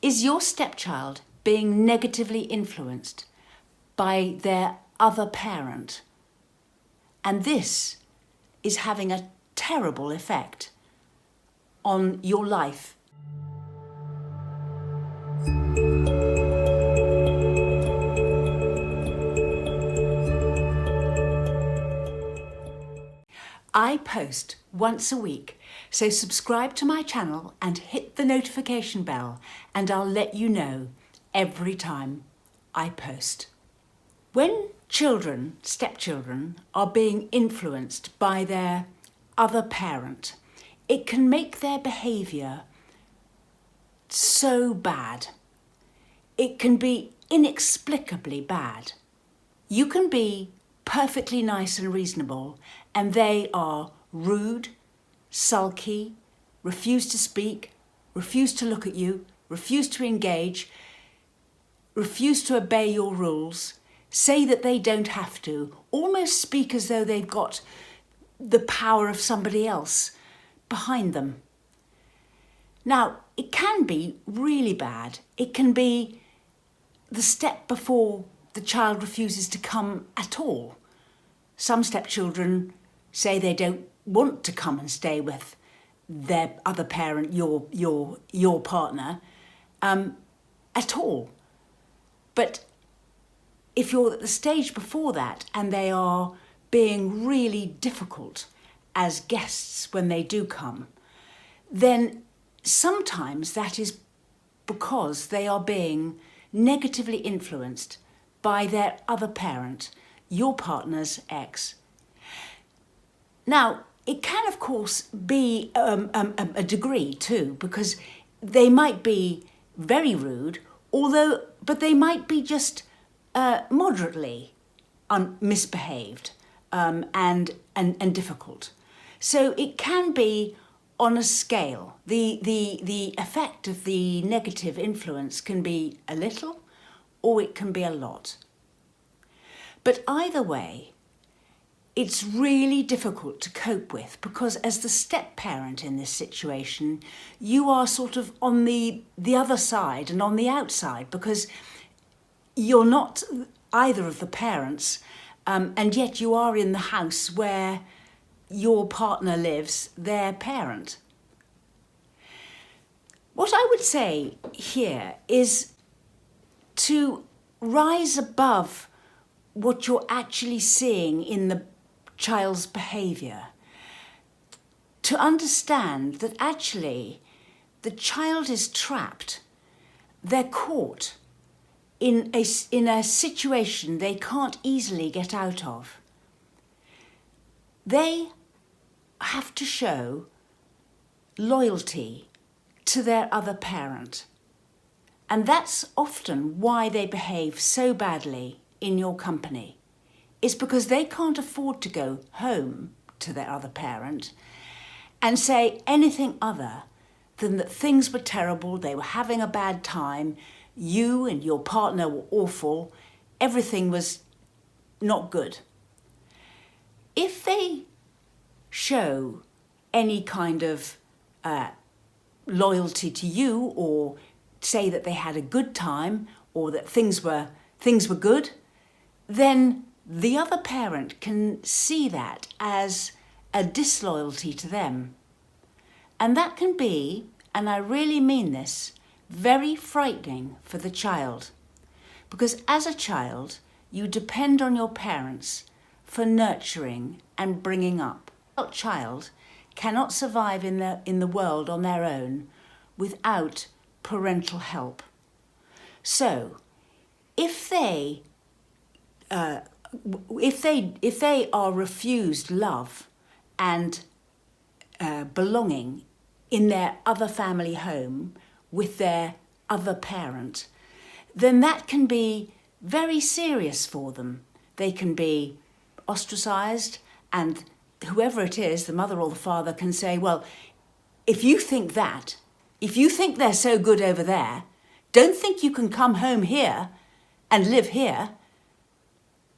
Is your stepchild being negatively influenced by their other parent? And this is having a terrible effect on your life. I post once a week, so subscribe to my channel and hit the notification bell, and I'll let you know every time I post. When children, stepchildren, are being influenced by their other parent, it can make their behaviour so bad. It can be inexplicably bad. You can be perfectly nice and reasonable, and they are rude, sulky, refuse to speak, refuse to look at you, refuse to engage, refuse to obey your rules, say that they don't have to, almost speak as though they've got the power of somebody else behind them. Now, it can be really bad. It can be the step before the child refuses to come at all. Some stepchildren say they don't want to come and stay with their other parent, your partner, at all. But if you're at the stage before that and they are being really difficult as guests when they do come, then sometimes that is because they are being negatively influenced by their other parent, your partner's ex. Now, it can of course be a degree too, because they might be very rude, but they might be just moderately misbehaved and difficult. So it can be on a scale. The effect of the negative influence can be a little, or it can be a lot. But either way, it's really difficult to cope with, because as the step-parent in this situation, you are sort of on the other side and on the outside, because you're not either of the parents, and yet you are in the house where your partner lives, their parent. What I would say here is to rise above what you're actually seeing in the child's behaviour, to understand that actually the child is trapped, they're caught in a situation they can't easily get out of. They have to show loyalty to their other parent, and that's often why they behave so badly in your company. Is because they can't afford to go home to their other parent and say anything other than that things were terrible, they were having a bad time, you and your partner were awful, everything was not good. If they show any kind of loyalty to you, or say that they had a good time, or that things were good, then the other parent can see that as a disloyalty to them. And that can be, and I really mean this, very frightening for the child. Because as a child, you depend on your parents for nurturing and bringing up. A child cannot survive in the world on their own without parental help. So, if they are refused love and belonging in their other family home with their other parent, then that can be very serious for them. They can be ostracised, and whoever it is, the mother or the father, can say, well, if you think they're so good over there, don't think you can come home here and live here.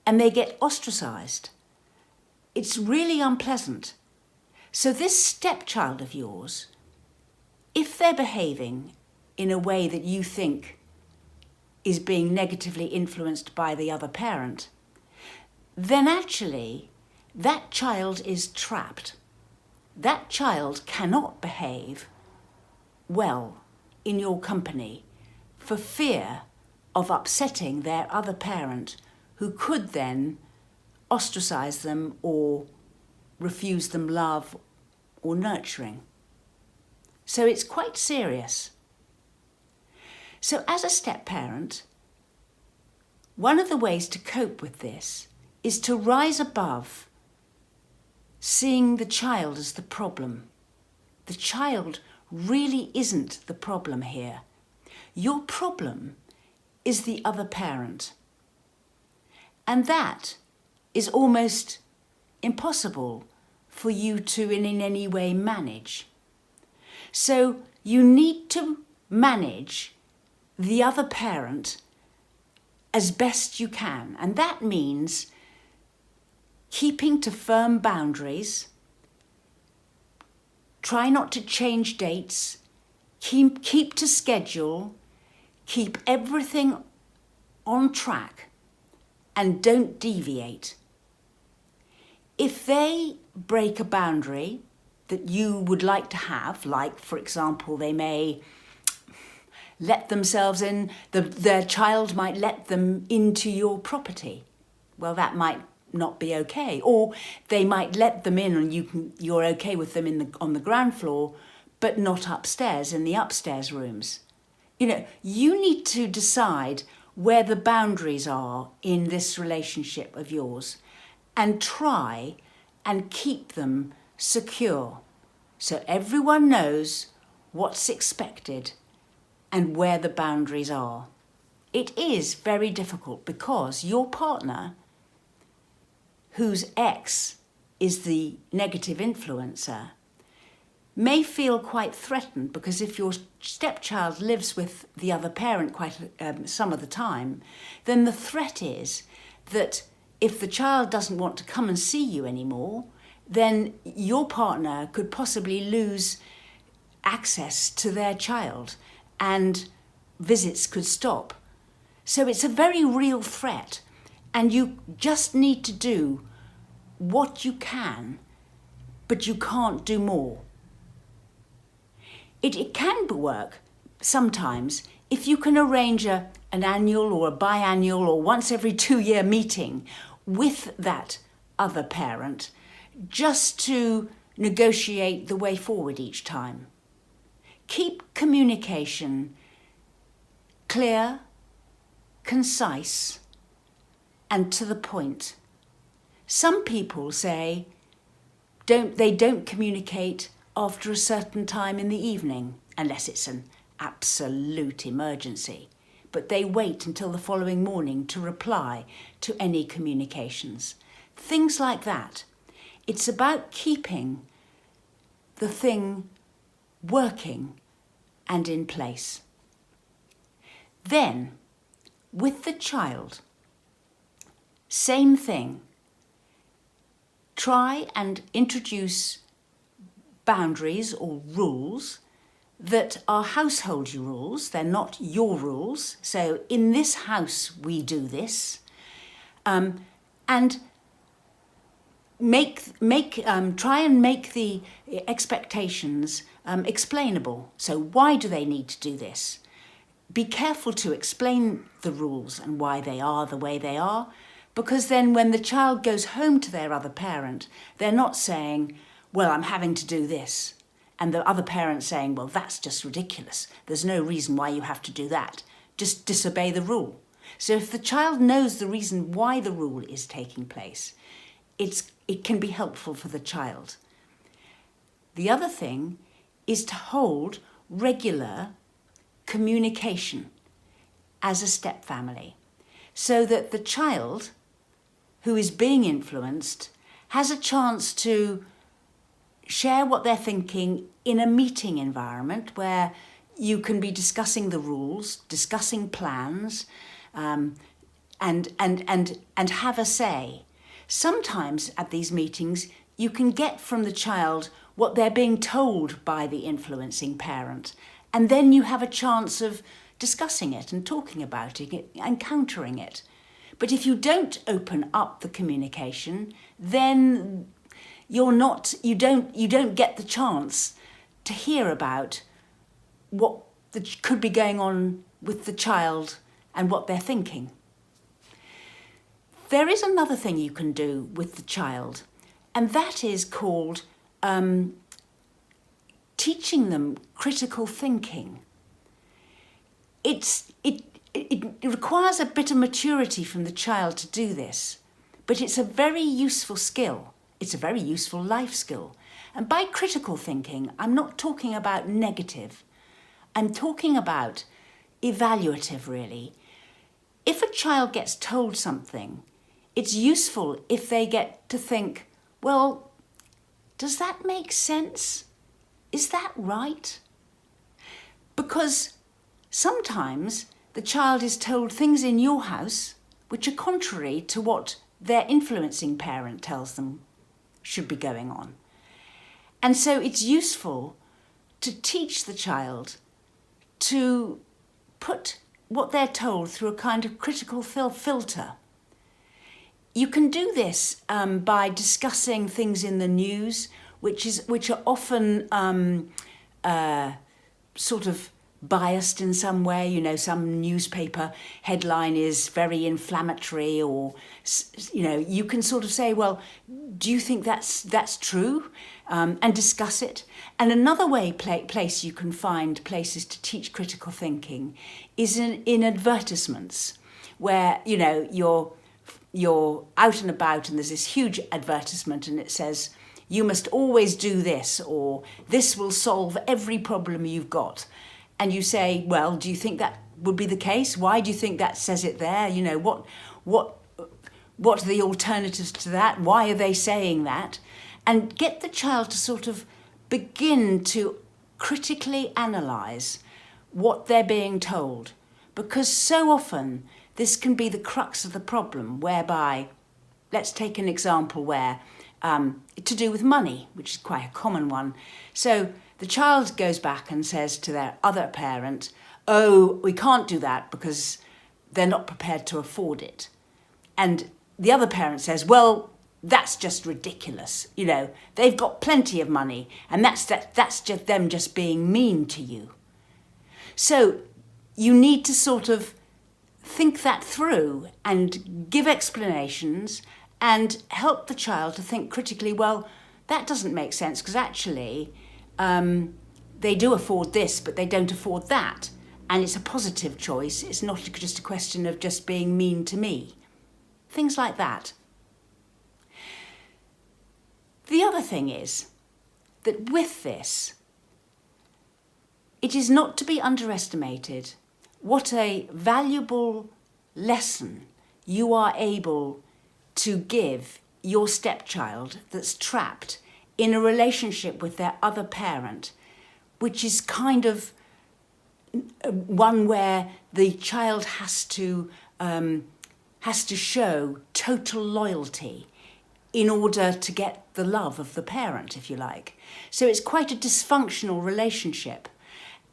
And they get ostracised. It's really unpleasant. So this stepchild of yours, if they're behaving in a way that you think is being negatively influenced by the other parent, then actually that child is trapped. That child cannot behave well in your company for fear of upsetting their other parent, who could then ostracize them or refuse them love or nurturing. So it's quite serious. So as a step-parent, one of the ways to cope with this is to rise above seeing the child as the problem. The child really isn't the problem here. Your problem is the other parent. And that is almost impossible for you to in any way manage. So you need to manage the other parent as best you can. And that means keeping to firm boundaries, try not to change dates, keep to schedule, keep everything on track, and don't deviate. If they break a boundary that you would like to have, like, for example, they may let themselves in, their child might let them into your property, well, that might not be okay. Or they might let them in and you're okay with them on the ground floor, but not upstairs in the upstairs rooms. You know, you need to decide where the boundaries are in this relationship of yours and try and keep them secure so everyone knows what's expected and where the boundaries are. It is very difficult because your partner, whose ex is the negative influencer, may feel quite threatened, because if your stepchild lives with the other parent quite some of the time, then the threat is that if the child doesn't want to come and see you anymore, then your partner could possibly lose access to their child and visits could stop. So it's a very real threat, and you just need to do what you can, but you can't do more. It can work sometimes if you can arrange an annual or a biannual or once every 2-year meeting with that other parent, just to negotiate the way forward each time. Keep communication clear, concise, and to the point. Some people say they don't communicate after a certain time in the evening, unless it's an absolute emergency, but they wait until the following morning to reply to any communications. Things like that. It's about keeping the thing working and in place. Then, with the child, same thing. Try and introduce boundaries or rules that are household rules. They're not your rules. So in this house, we do this. And try and make the expectations explainable. So why do they need to do this? Be careful to explain the rules and why they are the way they are, because then when the child goes home to their other parent, they're not saying, well, I'm having to do this. And the other parent saying, well, that's just ridiculous. There's no reason why you have to do that. Just disobey the rule. So if the child knows the reason why the rule is taking place, it can be helpful for the child. The other thing is to hold regular communication as a step family, so that the child who is being influenced has a chance to share what they're thinking in a meeting environment where you can be discussing the rules, discussing plans, and have a say. Sometimes at these meetings, you can get from the child what they're being told by the influencing parent, And then you have a chance of discussing it and talking about it and countering it. But if you don't open up the communication, then you don't get the chance to hear about what could be going on with the child and what they're thinking. There is another thing you can do with the child, and that is called teaching them critical thinking. It requires a bit of maturity from the child to do this, but it's a very useful skill. It's a very useful life skill. And by critical thinking, I'm not talking about negative. I'm talking about evaluative, really. If a child gets told something, it's useful if they get to think, well, does that make sense? Is that right? Because sometimes the child is told things in your house which are contrary to what their influencing parent tells them should be going on. And so it's useful to teach the child to put what they're told through a kind of critical filter. You can do this by discussing things in the news, which are often sort of biased in some way. You know, some newspaper headline is very inflammatory, or you can sort of say, well, do you think that's true? And discuss it. And another place you can find places to teach critical thinking is in advertisements, where you're out and about and there's this huge advertisement and it says, you must always do this, or this will solve every problem you've got. And you say, well, do you think that would be the case? Why do you think that says it there? What are the alternatives to that? Why are they saying that? And get the child to sort of begin to critically analyse what they're being told. Because so often this can be the crux of the problem, whereby, let's take an example where, to do with money, which is quite a common one. So the child goes back and says to their other parent, oh, we can't do that because they're not prepared to afford it. And the other parent says, well, that's just ridiculous. They've got plenty of money, and that's just them just being mean to you. So you need to sort of think that through and give explanations and help the child to think critically, well, that doesn't make sense because actually they do afford this, but they don't afford that. And it's a positive choice. It's not just a question of just being mean to me. Things like that. The other thing is that with this, it is not to be underestimated what a valuable lesson you are able to give your stepchild that's trapped in a relationship with their other parent, which is kind of one where the child has to show total loyalty in order to get the love of the parent, if you like. So it's quite a dysfunctional relationship,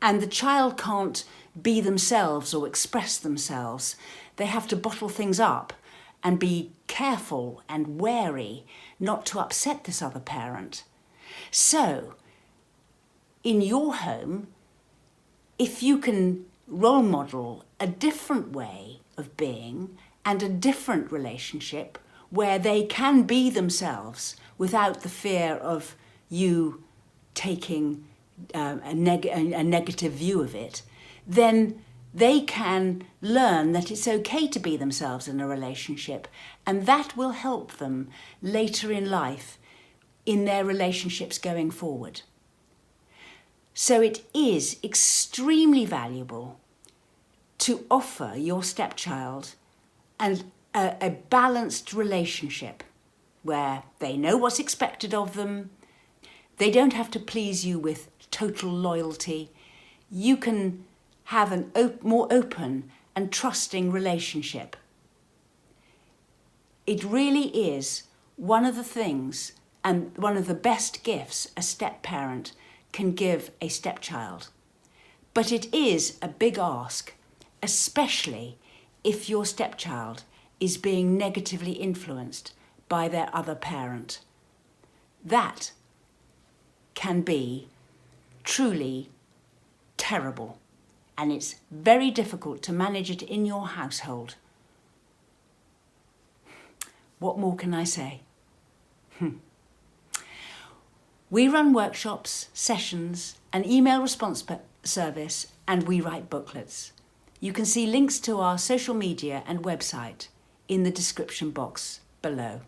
and the child can't be themselves or express themselves. They have to bottle things up and be careful and wary not to upset this other parent. So, in your home, if you can role model a different way of being and a different relationship where they can be themselves without the fear of you taking a negative view of it, then they can learn that it's okay to be themselves in a relationship, and that will help them later in life in their relationships going forward. So it is extremely valuable to offer your stepchild a balanced relationship where they know what's expected of them. They don't have to please you with total loyalty. You can have a more open and trusting relationship. It really is one of the things and one of the best gifts a step-parent can give a stepchild, But it is a big ask, especially if your stepchild is being negatively influenced by their other parent. That can be truly terrible, and it's very difficult to manage it in your household. What more can I say? We run workshops, sessions, an email response service, and we write booklets. You can see links to our social media and website in the description box below.